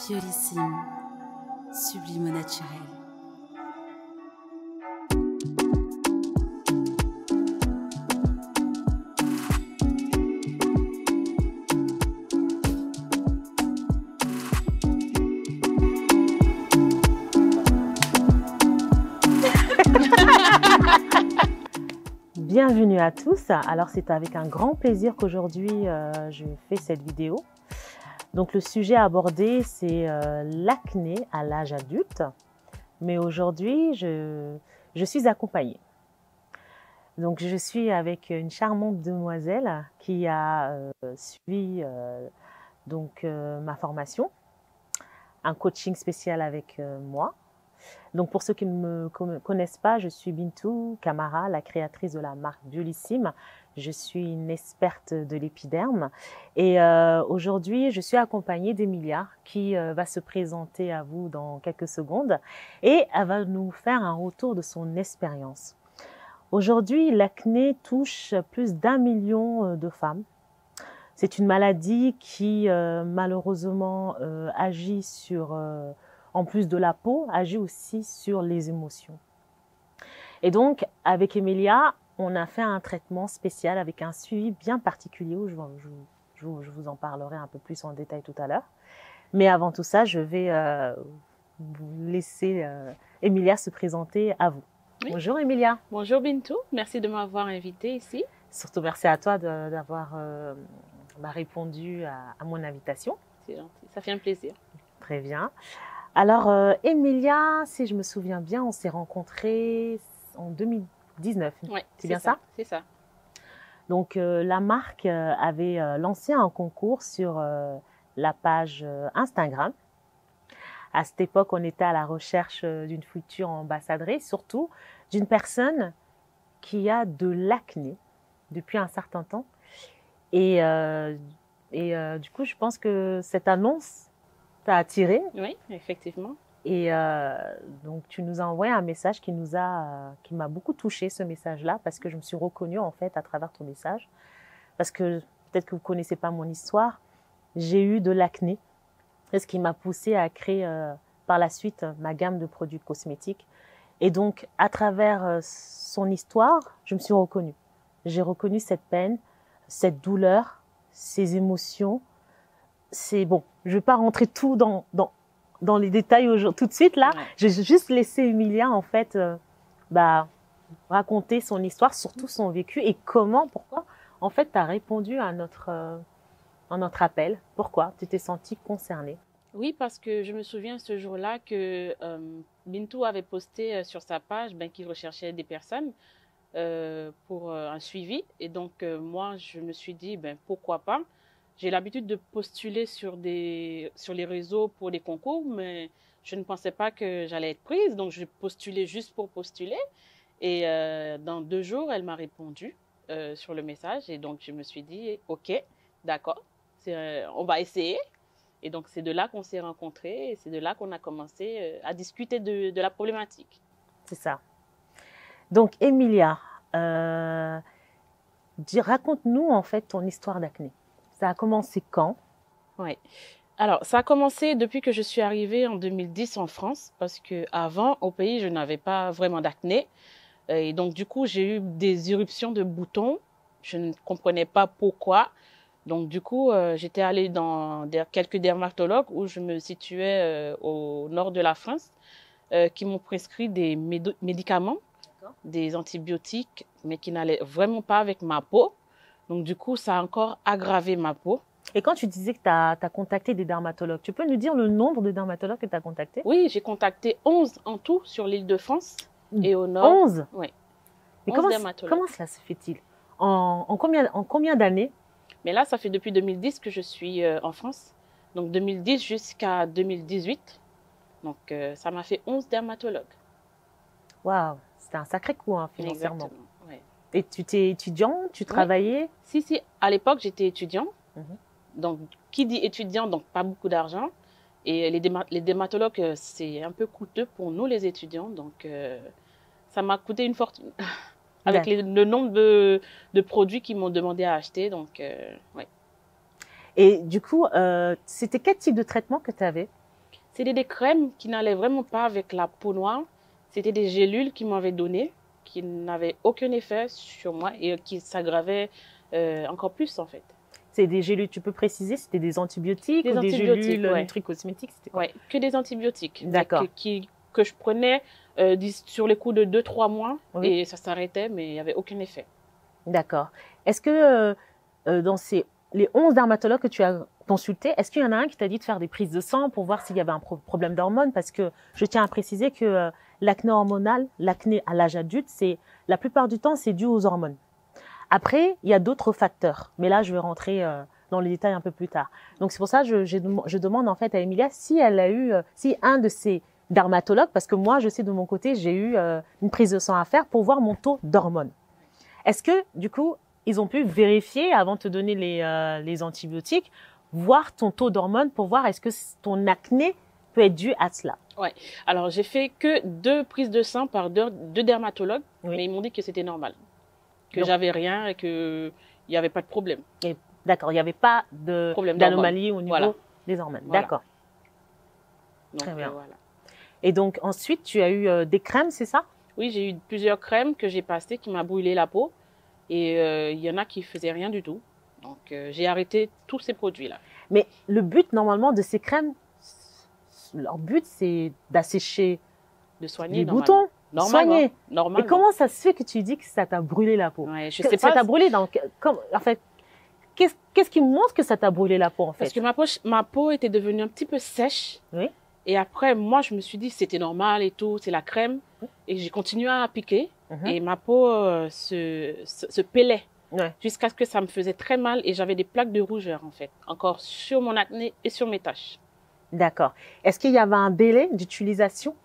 Purissime, sublime au naturel. Bienvenue à tous. Alors c'est avec un grand plaisir qu'aujourd'hui je fais cette vidéo. Donc le sujet abordé c'est l'acné à l'âge adulte. Mais aujourd'hui je suis accompagnée. Donc je suis avec une charmante demoiselle qui a suivi ma formation, un coaching spécial avec moi. Donc pour ceux qui ne me connaissent pas, je suis Bintou Camara, la créatrice de la marque Biolissime. Je suis une experte de l'épiderme et aujourd'hui je suis accompagnée d'Emilia qui va se présenter à vous dans quelques secondes et elle va nous faire un retour de son expérience. Aujourd'hui, l'acné touche plus d'1 million de femmes. C'est une maladie qui malheureusement agit sur en plus de la peau, agit aussi sur les émotions. Et donc, avec Emilia, on a fait un traitement spécial avec un suivi bien particulier, où je vous en parlerai un peu plus en détail tout à l'heure. Mais avant tout ça, je vais vous laisser Emilia se présenter à vous. Oui. Bonjour Emilia. Bonjour Bintou, merci de m'avoir invitée ici. Surtout merci à toi d'avoir répondu à mon invitation. C'est gentil, ça fait un plaisir. Très bien. Alors, Emilia, si je me souviens bien, on s'est rencontrés en 2019. Oui, c'est bien ça? C'est ça. Donc, la marque avait lancé un concours sur la page Instagram. À cette époque, on était à la recherche d'une future ambassadrice, surtout d'une personne qui a de l'acné depuis un certain temps. Et du coup, je pense que cette annonce t'a attiré. Oui, effectivement. Et donc, tu nous as envoyé un message qui m'a beaucoup touchée, ce message-là, parce que je me suis reconnue, en fait, à travers ton message. Parce que, peut-être que vous ne connaissez pas mon histoire, j'ai eu de l'acné, ce qui m'a poussée à créer par la suite ma gamme de produits cosmétiques. Et donc, à travers son histoire, je me suis reconnue. J'ai reconnu cette peine, cette douleur, ces émotions. C'est bon, je ne vais pas rentrer tout dans les détails tout de suite là. Ouais. Je vais juste laisser Emilia en fait raconter son histoire, surtout son vécu et pourquoi en fait tu as répondu à notre appel. Pourquoi tu t'es sentie concernée? Oui, parce que je me souviens ce jour-là que Bintou avait posté sur sa page qu'il recherchait des personnes pour un suivi. Et donc moi je me suis dit pourquoi pas. J'ai l'habitude de postuler sur les réseaux pour des concours, mais je ne pensais pas que j'allais être prise. Donc, je postulais juste pour postuler. Et dans 2 jours, elle m'a répondu sur le message. Et donc, je me suis dit, OK, d'accord, on va essayer. Et donc, c'est de là qu'on s'est rencontrés. Et c'est de là qu'on a commencé à discuter de la problématique. C'est ça. Donc, Emilia, raconte-nous en fait ton histoire d'acné. Ça a commencé quand? Oui. Alors, ça a commencé depuis que je suis arrivée en 2010 en France, parce qu'avant, au pays, je n'avais pas vraiment d'acné. Et donc, du coup, j'ai eu des éruptions de boutons. Je ne comprenais pas pourquoi. Donc, du coup, j'étais allée dans quelques dermatologues où je me situais au nord de la France, qui m'ont prescrit des médicaments, des antibiotiques, mais qui n'allaient vraiment pas avec ma peau. Donc, du coup, ça a encore aggravé ma peau. Et quand tu disais que tu as contacté des dermatologues, tu peux nous dire le nombre de dermatologues que tu as contactés? Oui, j'ai contacté 11 en tout sur l'Île-de-France et au nord. 11? Oui. Mais comment cela se fait-il? En combien d'années? Mais là, ça fait depuis 2010 que je suis en France. Donc, 2010 jusqu'à 2018. Donc, ça m'a fait 11 dermatologues. Waouh, c'était un sacré coup financièrement. Exactement, oui. Et tu étais étudiant, tu travaillais? Oui. Si, à l'époque, j'étais étudiant. Donc, qui dit étudiant, donc pas beaucoup d'argent. Et les dermatologues, c'est un peu coûteux pour nous, les étudiants. Donc, ça m'a coûté une fortune. Avec le nombre de produits qu'ils m'ont demandé à acheter. Donc, ouais. Et du coup, c'était quel type de traitement que tu avais? C'était des crèmes qui n'allaient vraiment pas avec la peau noire. C'était des gélules qu'ils m'avaient données, qui n'avaient aucun effet sur moi et qui s'aggravaient encore plus en fait. C'est des gélules, tu peux préciser, c'était des antibiotiques ou des gélules nutricosmétiques? Oui, que des antibiotiques. D'accord. Que je prenais sur les coups de 2-3 mois et ça s'arrêtait, mais il n'y avait aucun effet. D'accord. Est-ce que dans les 11 dermatologues que tu as consultés, est-ce qu'il y en a un qui t'a dit de faire des prises de sang pour voir s'il y avait un problème d'hormones? Parce que je tiens à préciser que l'acné hormonal, l'acné à l'âge adulte, la plupart du temps, c'est dû aux hormones. Après, il y a d'autres facteurs, mais là, je vais rentrer dans les détails un peu plus tard. Donc, c'est pour ça que je demande en fait à Emilia si elle a eu, si un de ces dermatologues, parce que moi, je sais de mon côté, j'ai eu une prise de sang à faire pour voir mon taux d'hormones. Est-ce que, du coup, ils ont pu vérifier avant de te donner les antibiotiques, voir ton taux d'hormones pour voir est-ce que ton acné peut être dû à cela? Oui. Alors, j'ai fait que 2 prises de sang par 2 dermatologues, mais ils m'ont dit que c'était normal. Que j'avais rien et qu'il n'y avait pas de problème. D'accord, il n'y avait pas d'anomalie au niveau des hormones. Voilà. D'accord. Très bien. Voilà. Et donc, ensuite, tu as eu des crèmes, c'est ça? Oui, j'ai eu plusieurs crèmes que j'ai passées qui m'ont brûlé la peau. Et il y en a qui ne faisaient rien du tout. Donc, j'ai arrêté tous ces produits-là. Mais le but, normalement, de ces crèmes, leur but, c'est d'assécher les boutons. Soigner. Normalement. Et comment ça se fait que tu dis que ça t'a brûlé la peau? Ouais, je sais pas. Ça t'a brûlé en fait, qu'est-ce qui montre que ça t'a brûlé la peau en fait? Parce que ma peau était devenue un petit peu sèche. Oui. Et après, moi, je me suis dit c'était normal et tout, c'est la crème. Et j'ai continué à appliquer. Et ma peau se pélait. Jusqu'à ce que ça me faisait très mal et j'avais des plaques de rougeur en fait, encore sur mon acné et sur mes taches. D'accord. Est-ce qu'il y avait un délai d'utilisation?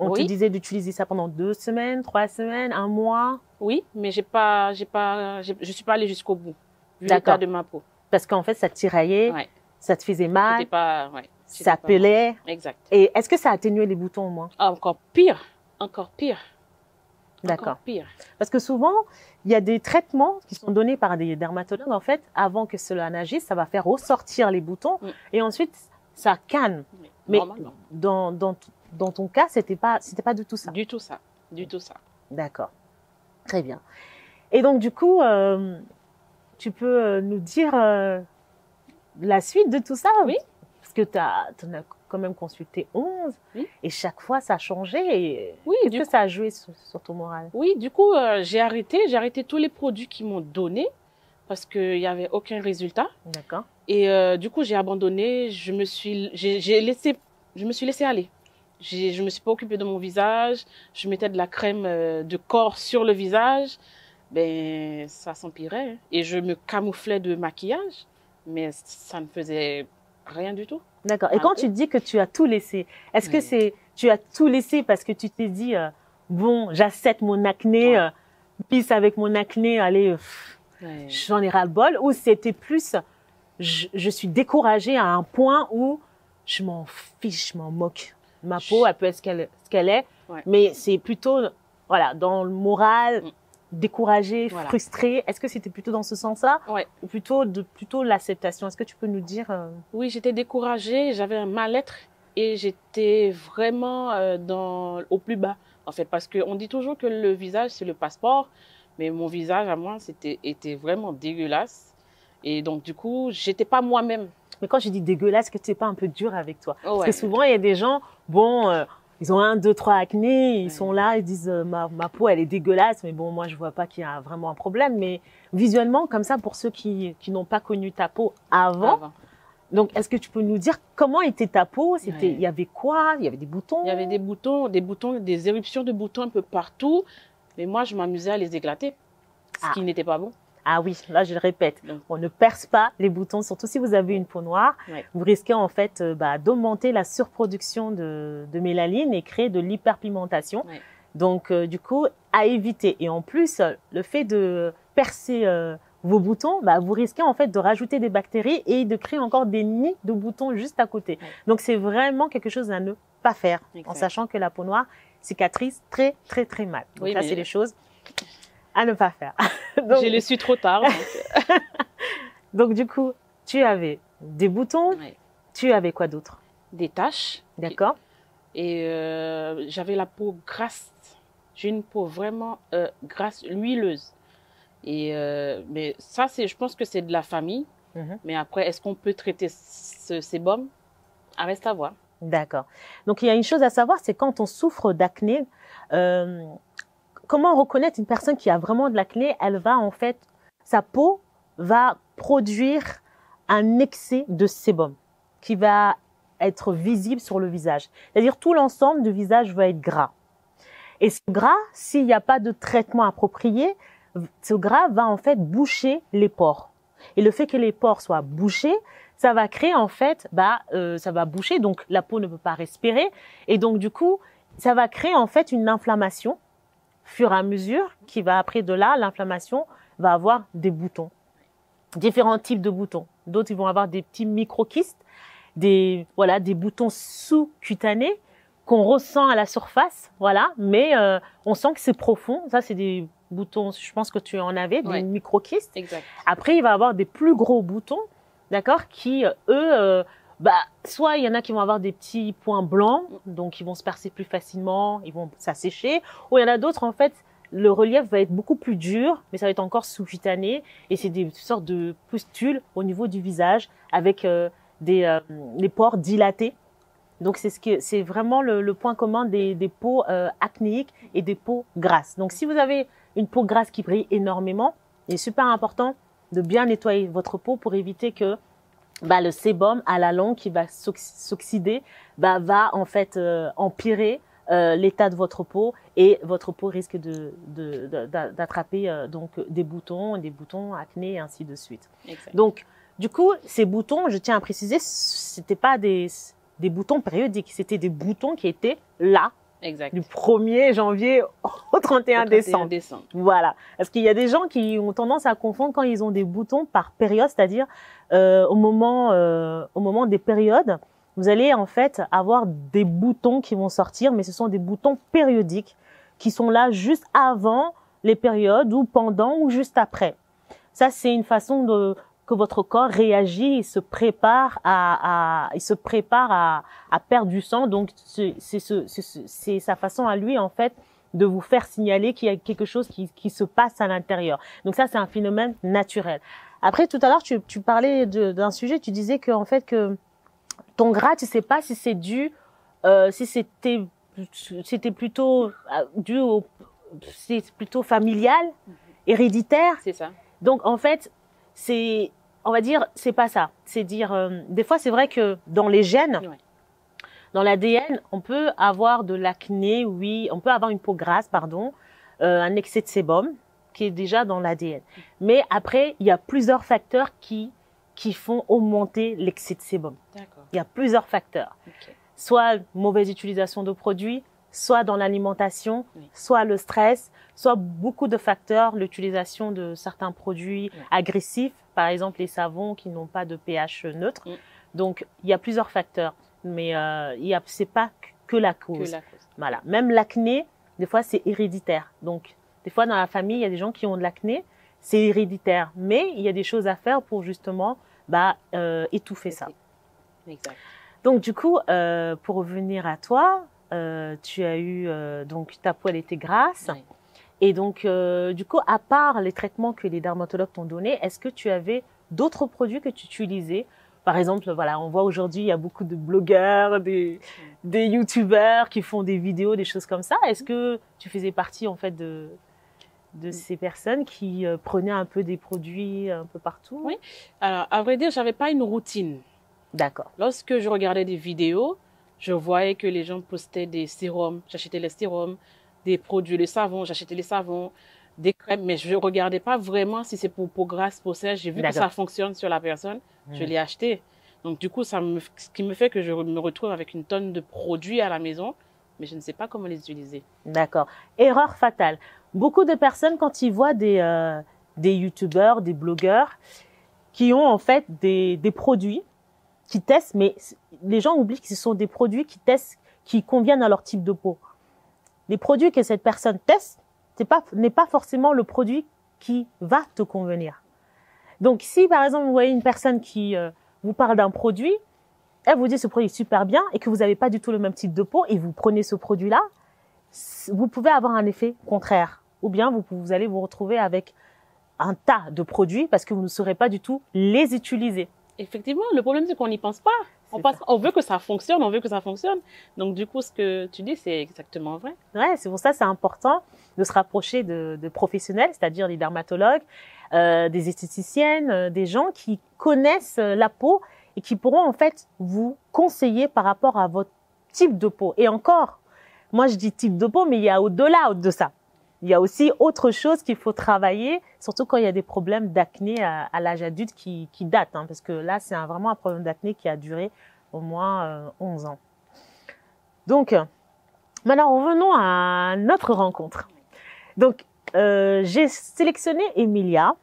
On te disait d'utiliser ça pendant 2 semaines, 3 semaines, 1 mois? Oui, mais je suis pas allée jusqu'au bout, vu l'état de ma peau. Parce qu'en fait, ça te tiraillait, ça te faisait mal, ça pas pelait. Exact. Et est-ce que ça a atténué les boutons au moins? Ah, encore pire, encore pire. D'accord. Parce que souvent, il y a des traitements qui sont donnés par des dermatologues, en fait, avant que cela n'agisse, ça va faire ressortir les boutons et ensuite, ça calme. Mais dans ton cas, c'était pas du tout ça. Du tout ça, du tout ça. D'accord. Très bien. Et donc, du coup, tu peux nous dire la suite de tout ça? Oui. Parce que tu en as quand même consulté 11 et chaque fois, ça a changé. Et qu'est-ce que ça a joué sur ton moral? Oui, du coup, j'ai arrêté tous les produits qu'ils m'ont donnés parce qu'il n'y avait aucun résultat. D'accord. Et du coup, j'ai abandonné, je me suis laissée aller. Je me suis pas occupée de mon visage, je mettais de la crème de corps sur le visage, ben ça s'empirait. Et je me camouflais de maquillage, mais ça ne faisait rien du tout. D'accord. Et quand tu dis que tu as tout laissé, est-ce que tu as tout laissé parce que tu t'es dit, bon, j'accepte mon acné, pisse avec mon acné, allez, j'en ai ras-le-bol, ou c'était plus, je suis découragée à un point où je m'en fiche, je m'en moque. Ma peau, elle peut être ce qu'elle est, mais c'est plutôt, voilà, dans le moral, découragé, frustré. Est-ce que c'était plutôt dans ce sens-là? Ou plutôt l'acceptation? Est-ce que tu peux nous dire? Oui, j'étais découragée, j'avais un mal-être et j'étais vraiment au plus bas, en fait, parce qu'on dit toujours que le visage, c'est le passeport, mais mon visage, à moi, était vraiment dégueulasse. Et donc, du coup, j'étais pas moi-même. Mais quand je dis dégueulasse, est-ce que tu n'es pas un peu dur avec toi? Parce que souvent, il y a des gens, bon, ils ont 1, 2, 3 acné, ils sont là, ils disent ma peau, elle est dégueulasse, mais bon, moi, je vois pas qu'il y a vraiment un problème. Mais visuellement, comme ça, pour ceux qui n'ont pas connu ta peau avant. Donc, est-ce que tu peux nous dire comment était ta peau? Il y avait quoi? Il y avait des boutons? Il y avait des boutons, des éruptions de boutons un peu partout. Mais moi, je m'amusais à les éclater, ce qui n'était pas bon. Ah oui, là je le répète, on ne perce pas les boutons, surtout si vous avez une peau noire. Vous risquez en fait d'augmenter la surproduction de mélanine et créer de l'hyperpigmentation. Donc du coup, à éviter. Et en plus, le fait de percer vos boutons, vous risquez en fait de rajouter des bactéries et de créer encore des nids de boutons juste à côté. Donc c'est vraiment quelque chose à ne pas faire, en sachant que la peau noire cicatrise très très très mal. Donc là, c'est les choses à ne pas faire. Je le suis trop tard. Donc du coup, tu avais des boutons, tu avais quoi d'autre? des taches. D'accord. Et j'avais la peau grasse. J'ai une peau vraiment grasse, huileuse. Et mais ça, je pense que c'est de la famille. Mais après, est-ce qu'on peut traiter ce sébum? Reste à voir. D'accord. Donc, il y a une chose à savoir, c'est quand on souffre d'acné, comment reconnaître une personne qui a vraiment de l'acné? Elle va en fait, sa peau va produire un excès de sébum qui va être visible sur le visage. C'est-à-dire tout l'ensemble du visage va être gras. Et ce gras, s'il n'y a pas de traitement approprié, ce gras va en fait boucher les pores. Et le fait que les pores soient bouchés, ça va créer en fait, ça va boucher, donc la peau ne peut pas respirer. Et donc du coup, ça va créer en fait une inflammation, fur et à mesure, qui va après de là, l'inflammation va avoir des boutons. Différents types de boutons. D'autres, ils vont avoir des petits microkystes, des boutons sous-cutanés qu'on ressent à la surface, voilà, mais on sent que c'est profond. Ça, c'est des boutons, je pense que tu en avais, des microkystes. Exact. Après, il va y avoir des plus gros boutons, d'accord, qui, eux, soit il y en a qui vont avoir des petits points blancs, donc ils vont se percer plus facilement, ils vont s'assécher, ou il y en a d'autres, en fait, le relief va être beaucoup plus dur, mais ça va être encore sous-cutané, et c'est des sortes de pustules au niveau du visage, avec les pores dilatés. Donc, c'est vraiment le point commun des peaux acnéiques et des peaux grasses. Donc, si vous avez une peau grasse qui brille énormément, il est super important de bien nettoyer votre peau pour éviter que le sébum à la longue qui va s'oxyder va en fait empirer l'état de votre peau et votre peau risque d'attraper donc des boutons, acné et ainsi de suite. Exact. Donc, du coup, ces boutons, je tiens à préciser, c'était pas des boutons périodiques, c'était des boutons qui étaient là, exact, du 1er janvier au 31 décembre. Voilà. Parce qu'il y a des gens qui ont tendance à confondre quand ils ont des boutons par période, c'est-à-dire au moment des périodes, vous allez en fait avoir des boutons qui vont sortir, mais ce sont des boutons périodiques qui sont là juste avant les périodes ou pendant ou juste après. Ça, c'est une façon que votre corps réagit et se prépare à perdre du sang. Donc, c'est sa façon à lui, en fait, de vous faire signaler qu'il y a quelque chose qui se passe à l'intérieur. Donc ça, c'est un phénomène naturel. Après, tout à l'heure, tu parlais d'un sujet, tu disais que, en fait, que ton gras, tu sais pas si c'est dû, si c'était plutôt dû c'est plutôt familial, héréditaire. C'est ça. Donc, en fait, on va dire, c'est pas ça. C'est dire, des fois, c'est vrai que dans les gènes, dans l'ADN, on peut avoir de l'acné, oui, on peut avoir une peau grasse, pardon, un excès de sébum qui est déjà dans l'ADN. Mais après, il y a plusieurs facteurs qui font augmenter l'excès de sébum. D'accord. Il y a plusieurs facteurs. Okay. Soit mauvaise utilisation de produits, soit dans l'alimentation, soit le stress, soit beaucoup de facteurs, l'utilisation de certains produits agressifs, par exemple les savons qui n'ont pas de pH neutre. Donc, il y a plusieurs facteurs, mais c'est pas que la cause. Voilà. Même l'acné, des fois, c'est héréditaire. Donc, des fois, dans la famille, il y a des gens qui ont de l'acné, c'est héréditaire. Mais il y a des choses à faire pour justement étouffer ça. Exact. Donc, du coup, pour revenir à toi, tu as eu, donc ta peau, elle était grasse. Oui. Et donc, du coup, à part les traitements que les dermatologues t'ont donnés, est-ce que tu avais d'autres produits que tu utilisais? Par exemple, voilà, on voit aujourd'hui, il y a beaucoup de blogueurs, des youtubeurs qui font des vidéos, des choses comme ça. Est-ce que tu faisais partie, en fait, de ces personnes qui prenaient un peu des produits un peu partout? Oui. Alors, à vrai dire, j'avais pas une routine. D'accord. Lorsque je regardais des vidéos, je voyais que les gens postaient des sérums. J'achetais les sérums, des produits, les savons, j'achetais les savons, des crèmes, mais je ne regardais pas vraiment si c'est pour peau grasse, peau sèche. J'ai vu que ça fonctionne sur la personne, je l'ai acheté. Donc, du coup, ce qui me fait que je me retrouve avec une tonne de produits à la maison, mais je ne sais pas comment les utiliser. D'accord. Erreur fatale. Beaucoup de personnes, quand ils voient des youtubeurs, des blogueurs, qui ont en fait des produits, qui testent, mais les gens oublient que ce sont des produits qui testent, qui conviennent à leur type de peau. Les produits que cette personne teste n'est pas forcément le produit qui va te convenir. Donc, si par exemple vous voyez une personne qui vous parle d'un produit, elle vous dit ce produit est super bien et que vous n'avez pas du tout le même type de peau et vous prenez ce produit-là, vous pouvez avoir un effet contraire. Ou bien vous allez vous retrouver avec un tas de produits parce que vous ne saurez pas du tout les utiliser. Effectivement, le problème, c'est qu'on n'y pense pas. On veut que ça fonctionne, on veut que ça fonctionne. Donc, du coup, ce que tu dis, c'est exactement vrai. Ouais, c'est pour ça que c'est important de se rapprocher de professionnels, c'est-à-dire des dermatologues, des esthéticiennes, des gens qui connaissent la peau et qui pourront en fait vous conseiller par rapport à votre type de peau. Et encore, moi je dis type de peau, mais il y a au-delà de ça. Il y a aussi autre chose qu'il faut travailler, surtout quand il y a des problèmes d'acné à l'âge adulte qui datent, hein, parce que là, c'est vraiment un problème d'acné qui a duré au moins 11 ans. Donc, maintenant, revenons à notre rencontre. Donc, j'ai sélectionné Emilia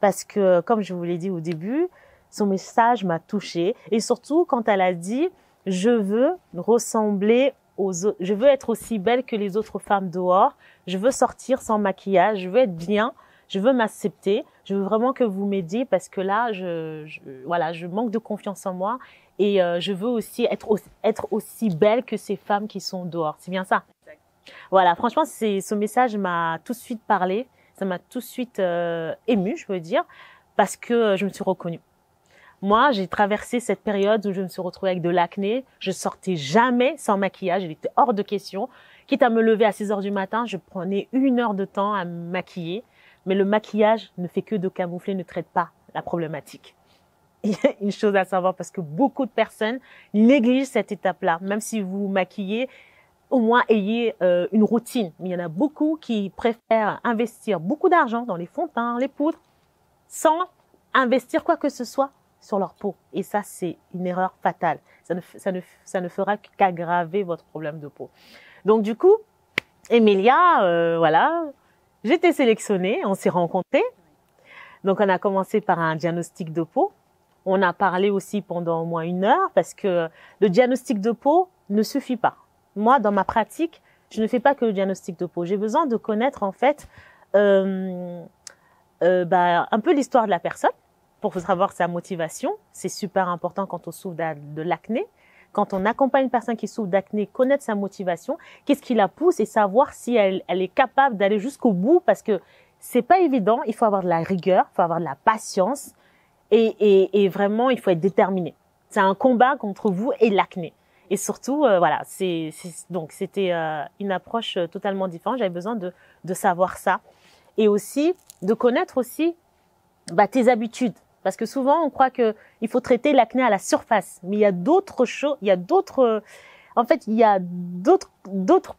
parce que, comme je vous l'ai dit au début, son message m'a touchée. Et surtout, quand elle a dit « Je veux ressembler aux autres, je veux être aussi belle que les autres femmes dehors, je veux sortir sans maquillage, je veux être bien, je veux m'accepter, je veux vraiment que vous m'aidiez parce que là, voilà, je manque de confiance en moi et je veux aussi être aussi belle que ces femmes qui sont dehors. » C'est bien ça? Exact. Voilà, franchement, ce message m'a tout de suite parlé, ça m'a tout de suite émue, je veux dire, parce que je me suis reconnue. Moi, j'ai traversé cette période où je me suis retrouvée avec de l'acné. Je sortais jamais sans maquillage. Il était hors de question. Quitte à me lever à 6 heures du matin, je prenais 1 heure de temps à me maquiller. Mais le maquillage ne fait que de camoufler, ne traite pas la problématique. Il y a une chose à savoir parce que beaucoup de personnes négligent cette étape-là. Même si vous maquillez, au moins ayez une routine. Mais il y en a beaucoup qui préfèrent investir beaucoup d'argent dans les fonds de teint, les poudres, sans investir quoi que ce soit sur leur peau. Et ça, c'est une erreur fatale. Ça ne fera qu'aggraver votre problème de peau. Donc, du coup, Emilia, voilà, j'ai été sélectionnée, on s'est rencontrés. Donc, on a commencé par un diagnostic de peau. On a parlé aussi pendant au moins 1 heure parce que le diagnostic de peau ne suffit pas. Moi, dans ma pratique, je ne fais pas que le diagnostic de peau. J'ai besoin de connaître, en fait, un peu l'histoire de la personne, pour savoir sa motivation. C'est super important quand on souffre de l'acné. Quand on accompagne une personne qui souffre d'acné, connaître sa motivation, qu'est-ce qui la pousse et savoir si elle est capable d'aller jusqu'au bout parce que c'est pas évident. Il faut avoir de la rigueur, il faut avoir de la patience et vraiment, il faut être déterminé. C'est un combat contre vous et l'acné. Et surtout, voilà, donc c'était une approche totalement différente. J'avais besoin de savoir ça et aussi de connaître aussi tes habitudes. Parce que souvent, on croit que il faut traiter l'acné à la surface. Mais il y a d'autres choses, il y a d'autres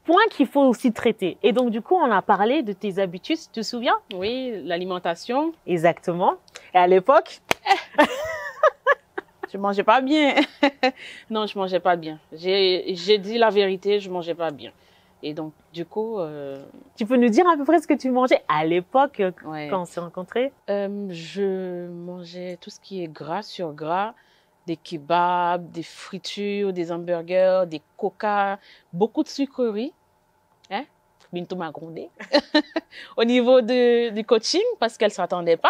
points qu'il faut aussi traiter. Et donc, du coup, on a parlé de tes habitudes, tu te souviens? Oui, l'alimentation. Exactement. Et à l'époque? Je mangeais pas bien. Non, je mangeais pas bien. J'ai dit la vérité, je mangeais pas bien. Et donc, du coup... Tu peux nous dire à peu près ce que tu mangeais à l'époque, ouais, quand on s'est rencontrés? Je mangeais tout ce qui est gras sur gras, des kebabs, des fritures, des hamburgers, des coca, beaucoup de sucreries. Hein? Bintou m'a grondé. Au niveau du coaching, parce qu'elle ne s'attendait pas.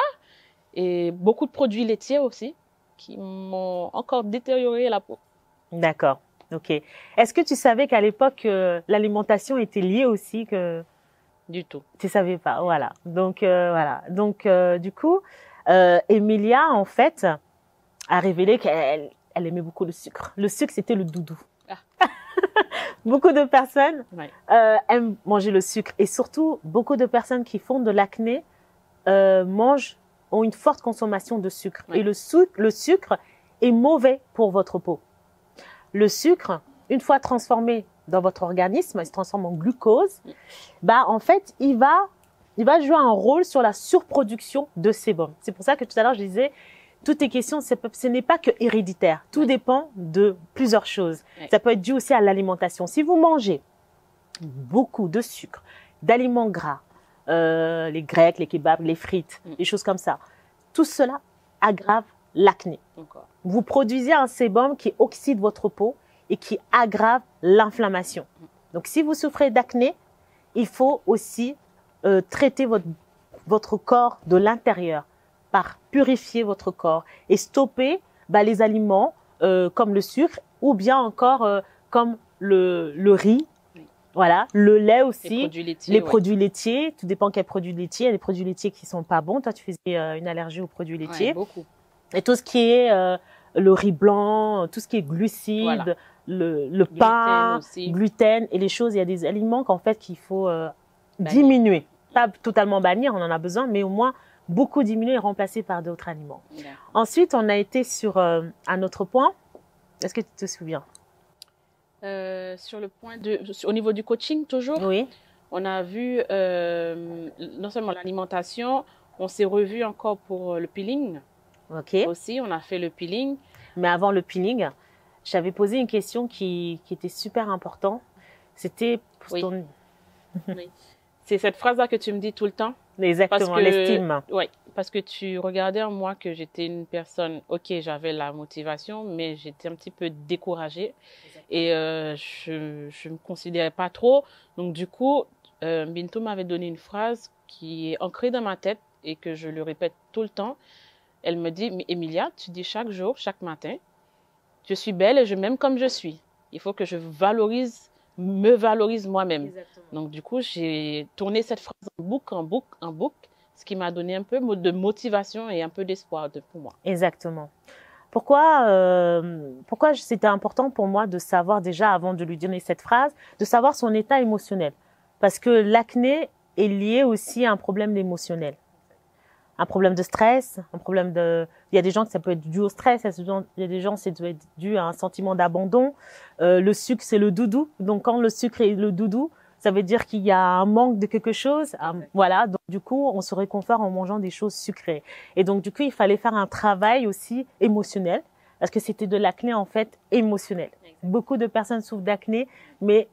Et beaucoup de produits laitiers aussi, qui m'ont encore détérioré la peau. D'accord. Ok. Est-ce que tu savais qu'à l'époque, l'alimentation était liée aussi que... Du tout. Tu savais pas, voilà. Donc, voilà. Donc, du coup, Emilia, en fait, a révélé qu'elle aimait beaucoup le sucre. Le sucre, c'était le doudou. Ah. Beaucoup de personnes aiment manger le sucre. Et surtout, beaucoup de personnes qui font de l'acné ont une forte consommation de sucre. Ouais. Et le sucre est mauvais pour votre peau. Le sucre, une fois transformé dans votre organisme, il se transforme en glucose, en fait, il va jouer un rôle sur la surproduction de sébum. C'est pour ça que tout à l'heure, je disais, toutes les questions, ce n'est pas que héréditaire. Tout dépend de plusieurs choses. Ça peut être dû aussi à l'alimentation. Si vous mangez beaucoup de sucre, d'aliments gras, les grecs, les kebabs, les frites, les choses comme ça, tout cela aggrave l'acné. Vous produisez un sébum qui oxyde votre peau et qui aggrave l'inflammation. Donc, si vous souffrez d'acné, il faut aussi traiter votre corps de l'intérieur par purifier votre corps et stopper les aliments comme le sucre ou bien encore comme le riz. Oui. Voilà, le lait aussi, Les produits laitiers. les ouais. produits laitiers, tout dépend quels produits laitiers. Il y a des produits laitiers qui sont pas bons. Toi, tu faisais une allergie aux produits laitiers. Ouais, beaucoup. Et tout ce qui est le riz blanc, tout ce qui est glucides, Voilà. le pain, aussi. gluten et les choses, il y a des aliments qu'en fait qu'il faut Bannir. diminuer. Pas totalement bannir, on en a besoin, mais au moins beaucoup diminuer et remplacer par d'autres aliments. D'accord. Ensuite, on a été sur un autre point. Est-ce que tu te souviens? Sur le point au niveau du coaching, toujours, Oui. on a vu non seulement l'alimentation, on s'est revu encore pour le peeling Ok. aussi. On a fait le peeling. Mais avant le peeling, j'avais posé une question qui était super importante. C'était pour Oui. ton... Oui. C'est cette phrase-là que tu me dis tout le temps. Exactement, l'estime. Oui, parce que tu regardais en moi que j'étais une personne, ok, j'avais la motivation, mais j'étais un petit peu découragée. Et je me considérais pas trop. Donc du coup, Bintou m'avait donné une phrase qui est ancrée dans ma tête et que je le répète tout le temps. Elle me dit, mais Emilia, tu dis chaque jour, chaque matin, je suis belle et je m'aime comme je suis. Il faut que je me valorise moi-même. Donc du coup, j'ai tourné cette phrase en boucle, ce qui m'a donné un peu de motivation et un peu d'espoir pour moi. Exactement. Pourquoi c'était important pour moi de savoir déjà, avant de lui donner cette phrase, de savoir son état émotionnel. Parce que l'acné est lié aussi à un problème émotionnel. Un problème de stress, il y a des gens que ça peut être dû au stress, il y a des gens ça peut être dû à un sentiment d'abandon. Le sucre, c'est le doudou. Donc, quand le sucre est le doudou, ça veut dire qu'il y a un manque de quelque chose. Voilà. Donc, du coup, on se réconfort en mangeant des choses sucrées. Et donc, du coup, il fallait faire un travail aussi émotionnel parce que c'était de l'acné, en fait, émotionnel. Beaucoup de personnes souffrent d'acné, mais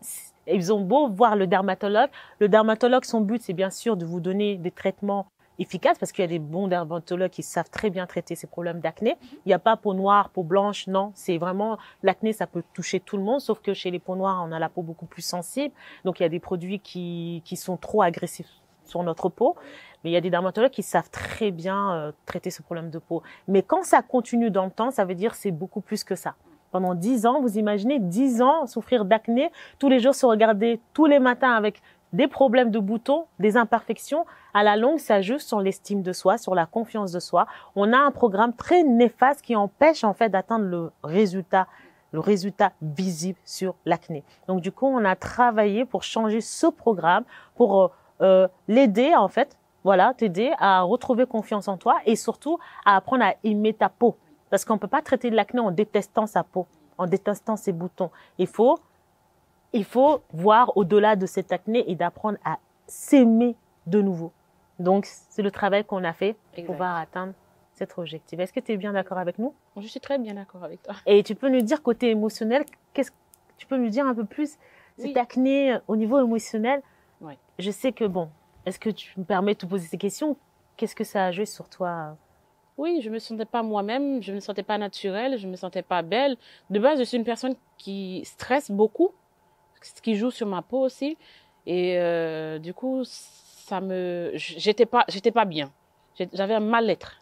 ils ont beau voir le dermatologue. Le dermatologue, son but, c'est bien sûr de vous donner des traitements efficace parce qu'il y a des bons dermatologues qui savent très bien traiter ces problèmes d'acné. Il n'y a pas peau noire, peau blanche, non. C'est vraiment, l'acné, ça peut toucher tout le monde, sauf que chez les peaux noires, on a la peau beaucoup plus sensible. Donc, il y a des produits qui sont trop agressifs sur notre peau. Mais il y a des dermatologues qui savent très bien traiter ce problème de peau. Mais quand ça continue dans le temps, ça veut dire que c'est beaucoup plus que ça. Pendant 10 ans, vous imaginez 10 ans souffrir d'acné, tous les jours se regarder tous les matins avec des problèmes de boutons, des imperfections, à la longue, ça joue sur l'estime de soi, sur la confiance de soi. On a un programme très néfaste qui empêche en fait d'atteindre le résultat visible sur l'acné. Donc du coup, on a travaillé pour changer ce programme, pour l'aider en fait, voilà, t'aider à retrouver confiance en toi et surtout à apprendre à aimer ta peau. Parce qu'on peut pas traiter de l'acné en détestant sa peau, en détestant ses boutons. Il faut voir au-delà de cette acné et d'apprendre à s'aimer de nouveau. Donc, c'est le travail qu'on a fait pour pouvoir atteindre cet objectif. Est-ce que tu es bien d'accord avec nous? Je suis très bien d'accord avec toi. Et tu peux nous dire côté émotionnel, tu peux nous dire un peu plus cette acné au niveau émotionnel? Oui. Je sais que bon, est-ce que tu me permets de te poser ces questions? Qu'est-ce que ça a joué sur toi? Oui, je me sentais pas moi-même, je me sentais pas naturelle, je me sentais pas belle. De base, je suis une personne qui stresse beaucoup, ce qui joue sur ma peau aussi. Et du coup, j'étais pas bien. J'avais un mal-être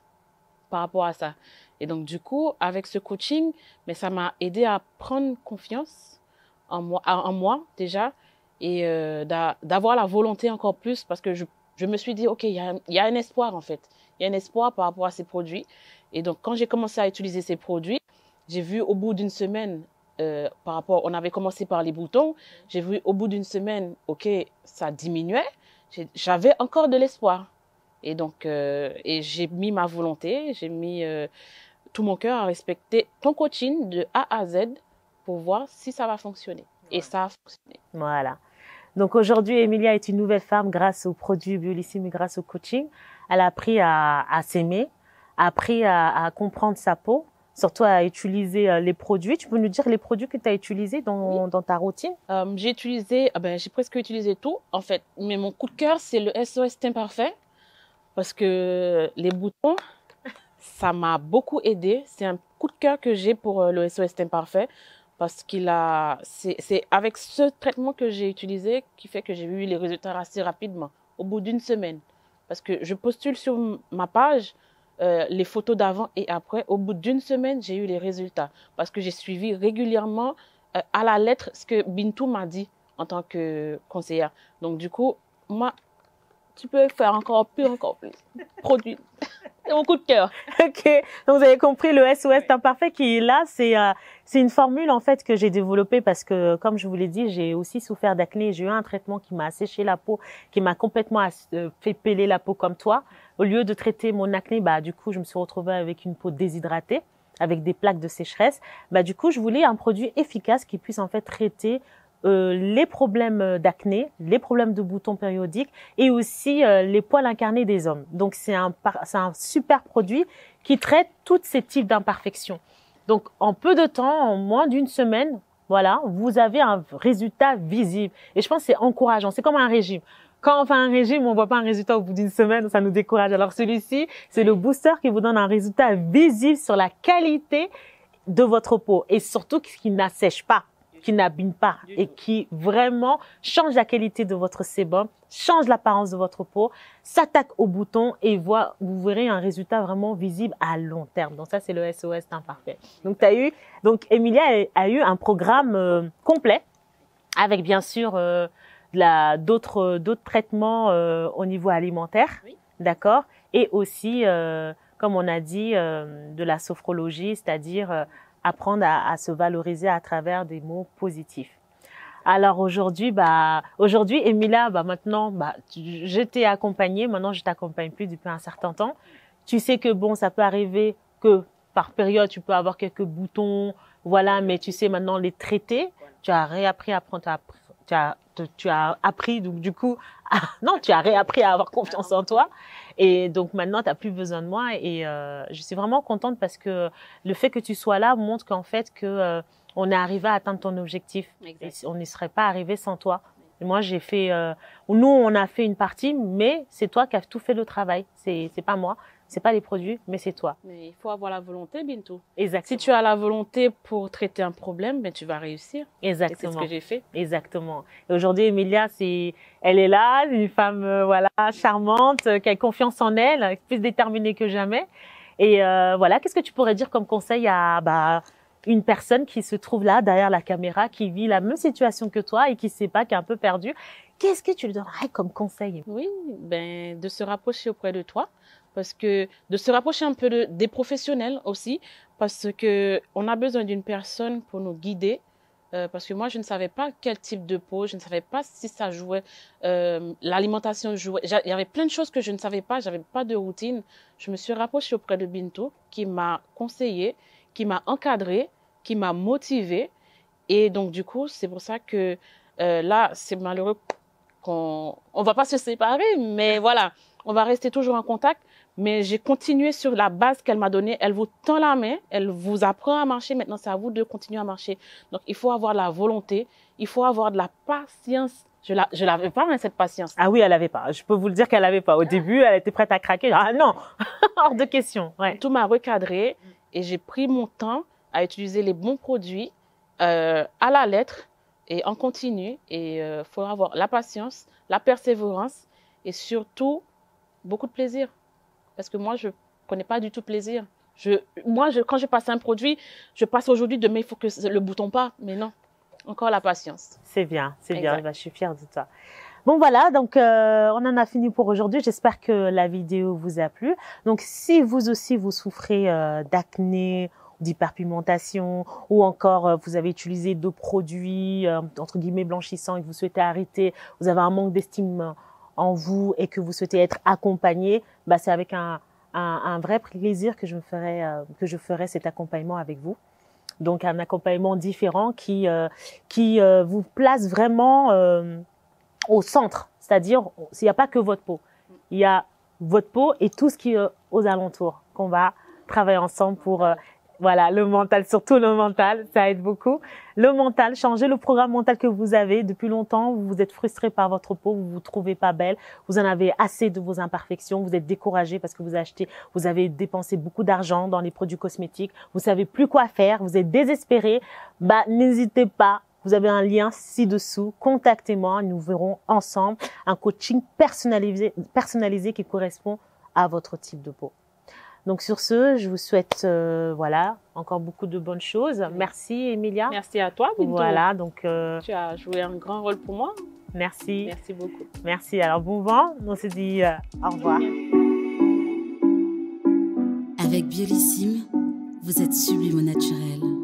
par rapport à ça. Et donc, du coup, avec ce coaching, mais ça m'a aidé à prendre confiance en moi déjà, et d'avoir la volonté encore plus, parce que je me suis dit, OK, il y a un espoir en fait. Il y a un espoir par rapport à ces produits. Et donc, quand j'ai commencé à utiliser ces produits, j'ai vu au bout d'une semaine, on avait commencé par les boutons, j'ai vu au bout d'une semaine, OK, ça diminuait, j'avais encore de l'espoir. Et donc, et j'ai mis ma volonté, j'ai mis tout mon cœur à respecter ton coaching de A à Z pour voir si ça va fonctionner. Et ça a fonctionné. Voilà. Donc aujourd'hui, Emilia est une nouvelle femme grâce aux produits Biolissime et grâce au coaching. Elle a appris à s'aimer, a appris à comprendre sa peau, surtout à utiliser les produits. Tu peux nous dire les produits que tu as utilisés dans ta routine? J'ai presque utilisé tout, en fait. Mais mon coup de cœur, c'est le SOS Teint Parfait. Parce que les boutons, ça m'a beaucoup aidé. C'est un coup de cœur que j'ai pour le SOS Teint Parfait. Parce c'est avec ce traitement que j'ai utilisé qui fait que j'ai eu les résultats assez rapidement, au bout d'une semaine. Parce que je postule sur ma page les photos d'avant et après. Au bout d'une semaine, j'ai eu les résultats parce que j'ai suivi régulièrement à la lettre ce que Bintou m'a dit en tant que conseillère. Donc, du coup, moi, tu peux faire encore plus. Produit. C'est mon coup de cœur. Ok, donc vous avez compris le SOS imparfait qui est là, c'est une formule en fait que j'ai développée parce que comme je vous l'ai dit, j'ai aussi souffert d'acné, j'ai eu un traitement qui m'a asséché la peau, qui m'a complètement fait peler la peau comme toi. Au lieu de traiter mon acné, bah du coup, je me suis retrouvée avec une peau déshydratée, avec des plaques de sécheresse. Bah du coup, je voulais un produit efficace qui puisse en fait traiter les problèmes d'acné, les problèmes de boutons périodiques et aussi les poils incarnés des hommes. Donc c'est un super produit qui traite tous ces types d'imperfections. Donc en peu de temps, en moins d'une semaine, voilà, vous avez un résultat visible. Et je pense que c'est encourageant. C'est comme un régime. Quand on fait un régime, on voit pas un résultat au bout d'une semaine, ça nous décourage. Alors celui-ci, c'est le booster qui vous donne un résultat visible sur la qualité de votre peau et surtout qui n'assèche pas, qui n'abîme pas et qui vraiment change la qualité de votre sébum, change l'apparence de votre peau, s'attaque aux boutons et vous verrez un résultat vraiment visible à long terme. Donc ça, c'est le SOS imparfait. Donc Emilia a eu un programme complet avec bien sûr d'autres traitements au niveau alimentaire, oui. D'accord, et aussi, comme on a dit, de la sophrologie, c'est-à-dire apprendre à se valoriser à travers des mots positifs. Alors aujourd'hui, Emilia, maintenant, je t'ai accompagnée. Maintenant, je t'accompagne plus depuis un certain temps. Tu sais que bon, ça peut arriver que par période, tu peux avoir quelques boutons, voilà, mais tu sais maintenant les traiter. Tu as réappris à prendre tu as appris, donc du coup, non, tu as réappris à avoir confiance en toi. Et donc maintenant, tu n'as plus besoin de moi. Et je suis vraiment contente parce que le fait que tu sois là montre qu'en fait, on est arrivé à atteindre ton objectif. Et on n'y serait pas arrivé sans toi. Et moi, nous, on a fait une partie, mais c'est toi qui as tout fait le travail. C'est pas moi. C'est pas les produits, mais c'est toi. Mais il faut avoir la volonté, Bintou. Exactement. Si tu as la volonté pour traiter un problème, tu vas réussir. Exactement. C'est ce que j'ai fait. Exactement. Et aujourd'hui, Emilia, elle est là, une femme, charmante, qui a confiance en elle, plus déterminée que jamais. Et qu'est-ce que tu pourrais dire comme conseil à une personne qui se trouve là, derrière la caméra, qui vit la même situation que toi et qui sait pas, qui est un peu perdue? Qu'est-ce que tu lui donnerais comme conseil? Oui, de se rapprocher auprès de toi. Parce que de se rapprocher un peu des professionnels aussi, parce que on a besoin d'une personne pour nous guider. Parce que moi, je ne savais pas quel type de peau, je ne savais pas si ça jouait, l'alimentation jouait. Il y avait plein de choses que je ne savais pas, j'avais pas de routine. Je me suis rapprochée auprès de Bintou, qui m'a conseillé, qui m'a encadré, qui m'a motivée. Et donc, du coup, c'est pour ça que là, c'est malheureux on va pas se séparer, mais voilà, on va rester toujours en contact. Mais j'ai continué sur la base qu'elle m'a donnée. Elle vous tend la main, elle vous apprend à marcher. Maintenant, c'est à vous de continuer à marcher. Donc, il faut avoir la volonté, il faut avoir de la patience. Je l'avais pas, cette patience. Ah oui, elle avait pas. Je peux vous le dire qu'elle avait pas. Au début, elle était prête à craquer. Ah non, hors de question. Ouais. Tout m'a recadré et j'ai pris mon temps à utiliser les bons produits à la lettre et en continu. Et faut avoir la patience, la persévérance et surtout beaucoup de plaisir. Parce que moi, je connais pas du tout plaisir. Quand je passe un produit, je passe aujourd'hui, demain, il faut que le bouton part. Mais non, encore la patience. C'est bien, c'est bien. Je suis fière de toi. Bon, voilà, donc on en a fini pour aujourd'hui. J'espère que la vidéo vous a plu. Donc, si vous aussi, vous souffrez d'acné, d'hyperpigmentation ou encore vous avez utilisé d'autres produits, entre guillemets, blanchissants et que vous souhaitez arrêter, vous avez un manque d'estime en vous et que vous souhaitez être accompagné, c'est avec un vrai plaisir que je ferai cet accompagnement avec vous. Donc un accompagnement différent qui vous place vraiment au centre, c'est-à-dire s'il n'y a pas que votre peau, il y a votre peau et tout ce qui est aux alentours qu'on va travailler ensemble pour le mental, surtout le mental, ça aide beaucoup. Le mental, changer le programme mental que vous avez depuis longtemps, vous êtes frustré par votre peau, vous vous trouvez pas belle, vous en avez assez de vos imperfections, vous êtes découragé parce que vous avez dépensé beaucoup d'argent dans les produits cosmétiques, vous savez plus quoi faire, vous êtes désespéré, n'hésitez pas. Vous avez un lien ci-dessous, contactez-moi, nous verrons ensemble un coaching personnalisé qui correspond à votre type de peau. Donc sur ce, je vous souhaite voilà, encore beaucoup de bonnes choses. Merci Emilia. Merci à toi, Bintou. Voilà, donc tu as joué un grand rôle pour moi. Merci. Merci beaucoup. Merci. Alors bon vent. On se dit au revoir. Avec Biolissime, vous êtes sublime au naturel.